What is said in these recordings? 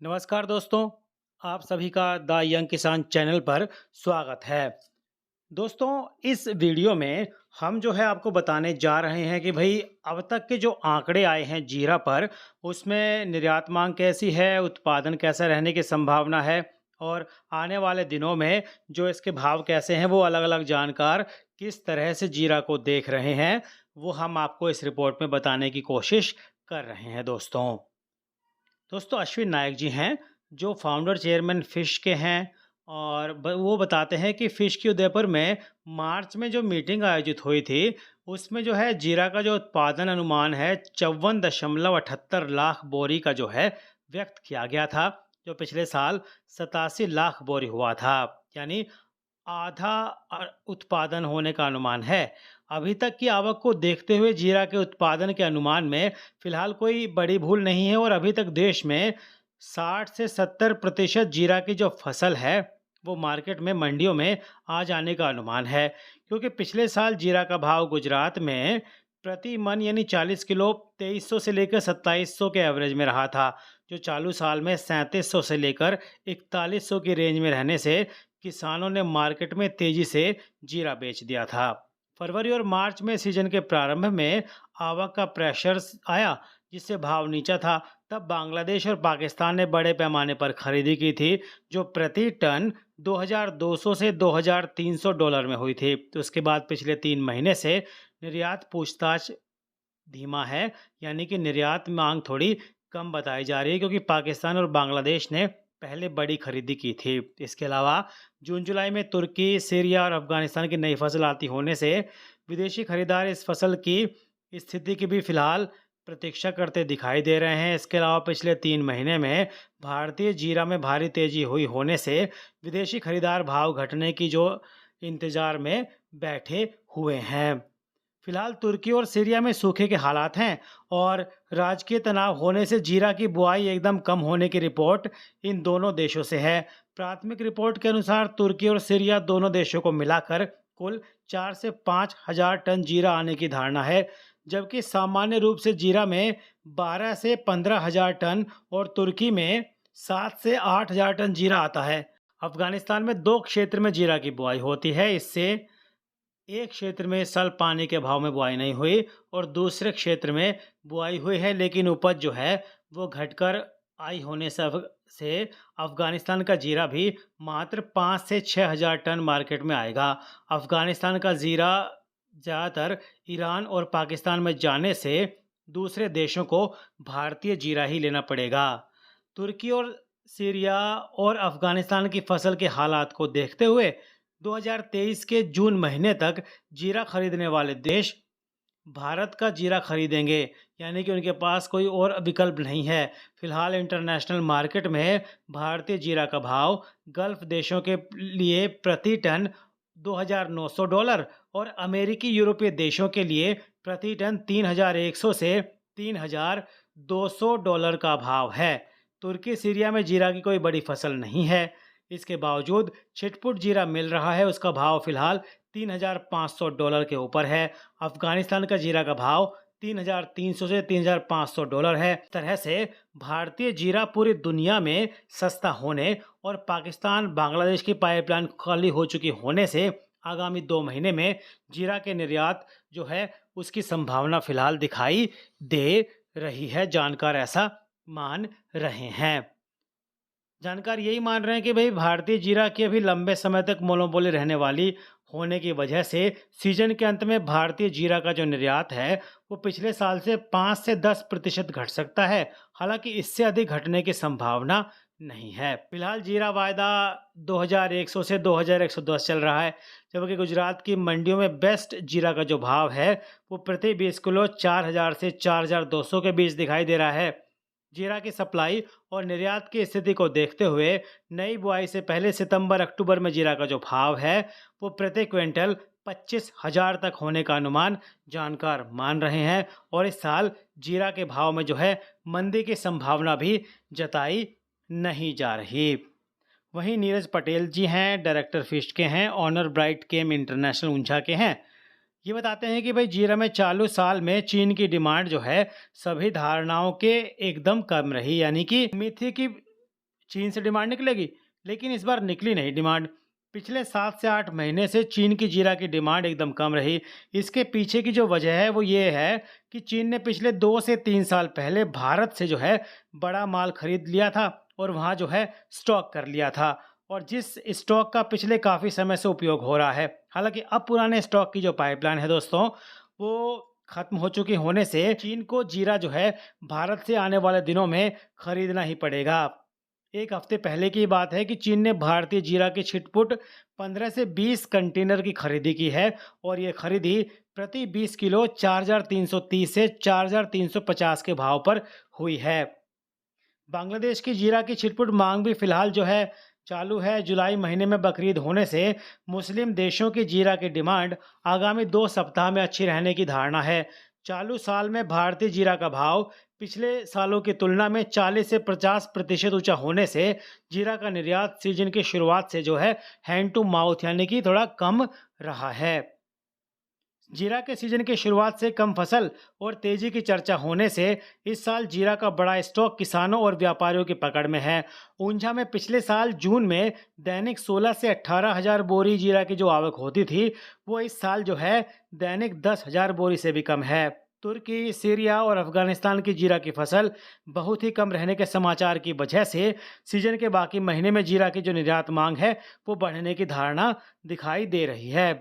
नमस्कार दोस्तों, आप सभी का द यंग किसान चैनल पर स्वागत है। दोस्तों, इस वीडियो में हम जो है आपको बताने जा रहे हैं कि भाई अब तक के जो आंकड़े आए हैं जीरा पर, उसमें निर्यात मांग कैसी है, उत्पादन कैसा रहने की संभावना है और आने वाले दिनों में जो इसके भाव कैसे हैं, वो अलग-अलग जानकार किस तरह से जीरा को देख रहे हैं, वो हम आपको इस रिपोर्ट में बताने की कोशिश कर रहे हैं दोस्तों। दोस्तों, अश्विन नायक जी हैं, जो फाउंडर चेयरमैन फ़िश के हैं और वो बताते हैं कि फ़िश की उदयपुर में मार्च में जो मीटिंग आयोजित हुई थी, उसमें जो है जीरा का जो उत्पादन अनुमान है 54.78 लाख बोरी का जो है व्यक्त किया गया था, जो पिछले साल 87 लाख बोरी हुआ था। यानी आधा उत्पादन होने का अनुमान है। अभी तक की आवक को देखते हुए जीरा के उत्पादन के अनुमान में फिलहाल कोई बड़ी भूल नहीं है और अभी तक देश में 60 से 70% जीरा की जो फसल है, वो मार्केट में मंडियों में आ जाने का अनुमान है। क्योंकि पिछले साल जीरा का भाव गुजरात में प्रति मन यानी 40 किलो 2300 से लेकर 2700 के एवरेज में रहा था, जो चालू साल में 3700 से लेकर 4100 की रेंज में रहने से किसानों ने मार्केट में तेजी से जीरा बेच दिया था। फरवरी और मार्च में सीजन के प्रारंभ में आवक का प्रेशर आया, जिससे भाव नीचा था। तब बांग्लादेश और पाकिस्तान ने बड़े पैमाने पर खरीदी की थी, जो प्रति टन 2200 से $2300 में हुई थी। तो उसके बाद पिछले 3 महीने से निर्यात पूछताछ धीमा है, यानी कि निर्यात मांग थोड़ी कम बताई जा रही है, क्योंकि पाकिस्तान और बांग्लादेश ने पहले बड़ी खरीदी की थी। इसके अलावा जून जुलाई में तुर्की, सीरिया और अफगानिस्तान की नई फसल आती होने से विदेशी खरीदार इस फसल की स्थिति की भी फिलहाल प्रतीक्षा करते दिखाई दे रहे हैं। इसके अलावा पिछले 3 महीने में भारतीय जीरा में भारी तेजी हुई होने से विदेशी खरीदार भाव घटने की जो इंतजार में बैठे हुए हैं। फिलहाल तुर्की और सीरिया में सूखे के हालात हैं और राजकीय तनाव होने से जीरा की बुआई एकदम कम होने की रिपोर्ट इन दोनों देशों से है। प्राथमिक रिपोर्ट के अनुसार तुर्की और सीरिया दोनों देशों को मिलाकर कुल 4 से 5 हजार टन जीरा आने की धारणा है, जबकि सामान्य रूप से जीरा में 12 से 15 हजार टन और तुर्की में 7 से 8 हजार टन जीरा आता है। अफगानिस्तान में दो क्षेत्र में जीरा की बुआई होती है। इससे एक क्षेत्र में इस साल पानी के अभाव में बुआई नहीं हुई और दूसरे क्षेत्र में बुआई हुई है, लेकिन उपज जो है वो घटकर आई होने से अफगानिस्तान का जीरा भी मात्र 5 से 6 हजार टन मार्केट में आएगा। अफगानिस्तान का जीरा ज़्यादातर ईरान और पाकिस्तान में जाने से दूसरे देशों को भारतीय जीरा ही लेना पड़ेगा। तुर्की और सीरिया और अफगानिस्तान की फसल के हालात को देखते हुए 2023 के जून महीने तक जीरा खरीदने वाले देश भारत का जीरा खरीदेंगे, यानी कि उनके पास कोई और विकल्प नहीं है। फिलहाल इंटरनेशनल मार्केट में भारतीय जीरा का भाव गल्फ देशों के लिए प्रति टन $2,900 और अमेरिकी यूरोपीय देशों के लिए प्रति टन 3,100 से $3,200 का भाव है। तुर्की सीरिया में जीरा की कोई बड़ी फसल नहीं है। इसके बावजूद छिटपुट जीरा मिल रहा है। उसका भाव फिलहाल $3,500 के ऊपर है। अफगानिस्तान का जीरा का भाव 3,300 से $3,500 है। इस तरह से भारतीय जीरा पूरी दुनिया में सस्ता होने और पाकिस्तान बांग्लादेश की पाइपलाइन खाली हो चुकी होने से आगामी 2 महीने में जीरा के निर्यात जो है उसकी संभावना फिलहाल दिखाई दे रही है। जानकार ऐसा मान रहे हैं। जानकार यही मान रहे हैं कि भाई भारतीय जीरा की अभी लंबे समय तक मोनोपोली रहने वाली होने की वजह से सीजन के अंत में भारतीय जीरा का जो निर्यात है वो पिछले साल से 5 से 10% घट सकता है। हालांकि इससे अधिक घटने की संभावना नहीं है। फिलहाल जीरा वायदा 2100 से 2110 चल रहा है, जबकि गुजरात की मंडियों में बेस्ट जीरा का जो भाव है वो प्रति 20 किलो 4000 से 4200 के बीच दिखाई दे रहा है। जीरा की सप्लाई और निर्यात की स्थिति को देखते हुए नई बुआई से पहले सितंबर-अक्टूबर में जीरा का जो भाव है वो प्रति क्विंटल 25,000 तक होने का अनुमान जानकार मान रहे हैं और इस साल जीरा के भाव में जो है मंदी की संभावना भी जताई नहीं जा रही। वहीं नीरज पटेल जी हैं, डायरेक्टर फिश के हैं, ऑनर ब्राइट केम इंटरनेशनल ऊंझा के हैं। ये बताते हैं कि भाई जीरा में चालू साल में चीन की डिमांड जो है सभी धारणाओं के एकदम कम रही, यानी कि उम्मीद थी कि चीन से डिमांड निकलेगी, लेकिन इस बार निकली नहीं डिमांड। पिछले 7 से 8 महीने से चीन की जीरा की डिमांड एकदम कम रही। इसके पीछे की जो वजह है वो ये है कि चीन ने पिछले 2 से 3 साल पहले भारत से जो है बड़ा माल खरीद लिया था और वहाँ जो है स्टॉक कर लिया था, और जिस स्टॉक का पिछले काफ़ी समय से उपयोग हो रहा है। हालांकि अब पुराने स्टॉक की जो पाइपलाइन है दोस्तों, वो खत्म हो चुकी होने से चीन को जीरा जो है भारत से आने वाले दिनों में खरीदना ही पड़ेगा। एक हफ्ते पहले की बात है कि चीन ने भारतीय जीरा की छिटपुट 15 से 20 कंटेनर की खरीदी की है, और ये खरीदी प्रति 20 किलो 4,330 से 4,350 के भाव पर हुई है। बांग्लादेश की जीरा की छिटपुट मांग भी फिलहाल जो है चालू है। जुलाई महीने में बकरीद होने से मुस्लिम देशों की जीरा की डिमांड आगामी 2 सप्ताह में अच्छी रहने की धारणा है। चालू साल में भारतीय जीरा का भाव पिछले सालों की तुलना में 40 से 50% ऊंचा होने से जीरा का निर्यात सीजन की शुरुआत से जो है हैंड टू माउथ यानी कि थोड़ा कम रहा है। जीरा के सीजन की शुरुआत से कम फसल और तेजी की चर्चा होने से इस साल जीरा का बड़ा स्टॉक किसानों और व्यापारियों की पकड़ में है। ऊंझा में पिछले साल जून में दैनिक 16 से 18,000 बोरी जीरा की जो आवक होती थी, वो इस साल जो है दैनिक 10,000 बोरी से भी कम है। तुर्की, सीरिया और अफगानिस्तान की जीरा की फसल बहुत ही कम रहने के समाचार की वजह से सीजन के बाकी महीने में जीरा की जो निर्यात मांग है वो बढ़ने की धारणा दिखाई दे रही है।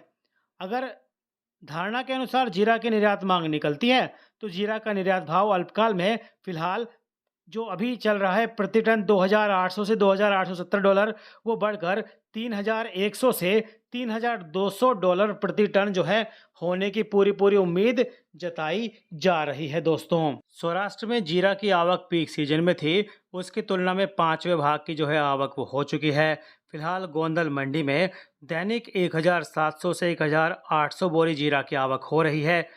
अगर धारणा के अनुसार जीरा की निर्यात मांग निकलती है तो जीरा का निर्यात भाव अल्पकाल में फिलहाल जो अभी चल रहा है प्रति टन 2,800 से $2,870, वो बढ़कर 3,100 से $3,200 प्रति टन जो है होने की पूरी उम्मीद जताई जा रही है। दोस्तों, सौराष्ट्र में जीरा की आवक पीक सीजन में थी, उसकी तुलना में 5वें भाग की जो है आवक वो हो चुकी है। फिलहाल गोंदल मंडी में दैनिक 1,700 से 1,800 बोरी जीरा की आवक हो रही है,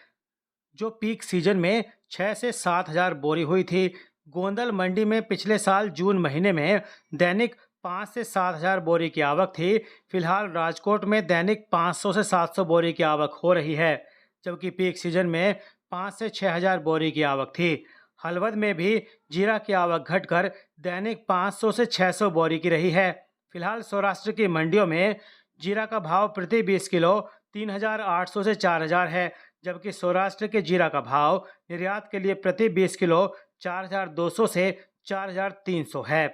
जो पीक सीजन में 6 से 7,000 बोरी हुई थी। गोंदल मंडी में पिछले साल जून महीने में दैनिक 5 से 7,000 बोरी की आवक थी। फिलहाल राजकोट में दैनिक 500 से 700 बोरी की आवक हो रही है, जबकि पीक सीजन में 5 से 6,000 बोरी की आवक थी। हलवद में भी जीरा की आवक घटकर दैनिक 500 से 600 बोरी की रही है। फिलहाल सौराष्ट्र की मंडियों में जीरा का भाव प्रति 20 किलो 3,800 से 4,000 है, जबकि सौराष्ट्र के जीरा का भाव निर्यात के लिए प्रति 20 किलो 4,200 से 4,300 है।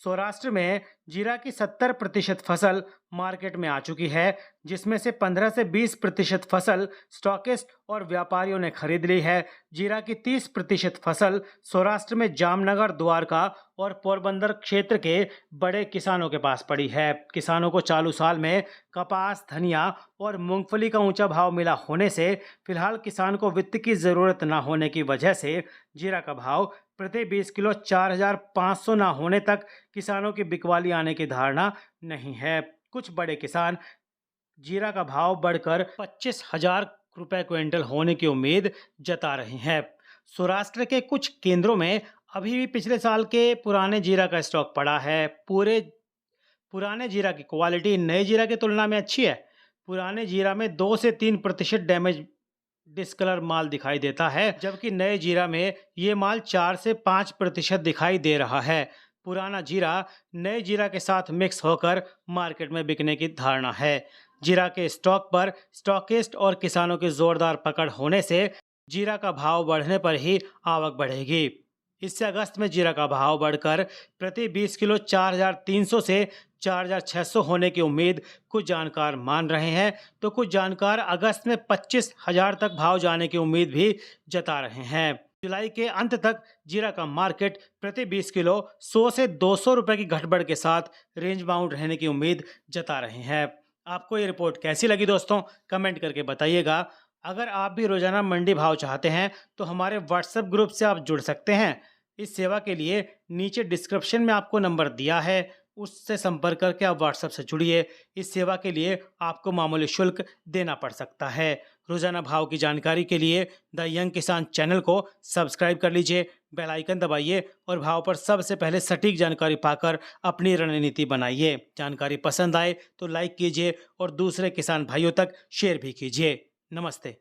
सौराष्ट्र में जीरा की 70% फसल मार्केट में आ चुकी है, जिसमें से 15 से 20% फसल स्टॉकिस्ट और व्यापारियों ने खरीद ली है। जीरा की 30% फसल सौराष्ट्र में जामनगर, द्वारका और पोरबंदर क्षेत्र के बड़े किसानों के पास पड़ी है। किसानों को चालू साल में कपास, धनिया और मूंगफली का ऊंचा भाव मिला होने से फिलहाल किसान को वित्त की जरूरत न होने की वजह से जीरा का भाव प्रति 20 किलो 4,500 ना होने तक किसानों की बिकवाली आने की धारणा नहीं है। कुछ बड़े किसान जीरा का भाव बढ़कर 25,000 रुपए क्विंटल होने की उम्मीद जता रहे हैं। सौराष्ट्र के कुछ केंद्रों में अभी भी पिछले साल के पुराने जीरा का स्टॉक पड़ा है। पुराने जीरा की क्वालिटी नए जीरा की तुलना में अच्छी है। पुराने जीरा में 2 से 3% डैमेज डिस्कलर माल दिखाई देता है, जबकि नए जीरा में ये माल 4 से 5% दिखाई दे रहा है। पुराना जीरा नए जीरा के साथ मिक्स होकर मार्केट में बिकने की धारणा है। जीरा के स्टॉक पर स्टॉकिस्ट और किसानों की जोरदार पकड़ होने से जीरा का भाव बढ़ने पर ही आवक बढ़ेगी। इससे अगस्त में जीरा का भाव बढ़कर प्रति 20 किलो 4,300 से 4,600 होने की उम्मीद कुछ जानकार मान रहे हैं, तो कुछ जानकार अगस्त में 25,000 तक भाव जाने की उम्मीद भी जता रहे हैं। जुलाई के अंत तक जीरा का मार्केट प्रति 20 किलो 100 से 200 रुपए की घटबढ़ के साथ रेंज बाउंड रहने की उम्मीद जता रहे हैं। आपको ये रिपोर्ट कैसी लगी दोस्तों, कमेंट करके बताइएगा। अगर आप भी रोजाना मंडी भाव चाहते हैं तो हमारे व्हाट्सएप ग्रुप से आप जुड़ सकते हैं। इस सेवा के लिए नीचे डिस्क्रिप्शन में आपको नंबर दिया है, उससे संपर्क करके आप व्हाट्सएप से जुड़िए। इस सेवा के लिए आपको मामूली शुल्क देना पड़ सकता है। रोजाना भाव की जानकारी के लिए द यंग किसान चैनल को सब्सक्राइब कर लीजिए, बेल आइकन दबाइए और भाव पर सबसे पहले सटीक जानकारी पाकर अपनी रणनीति बनाइए। जानकारी पसंद आए तो लाइक कीजिए और दूसरे किसान भाइयों तक शेयर भी कीजिए। नमस्ते।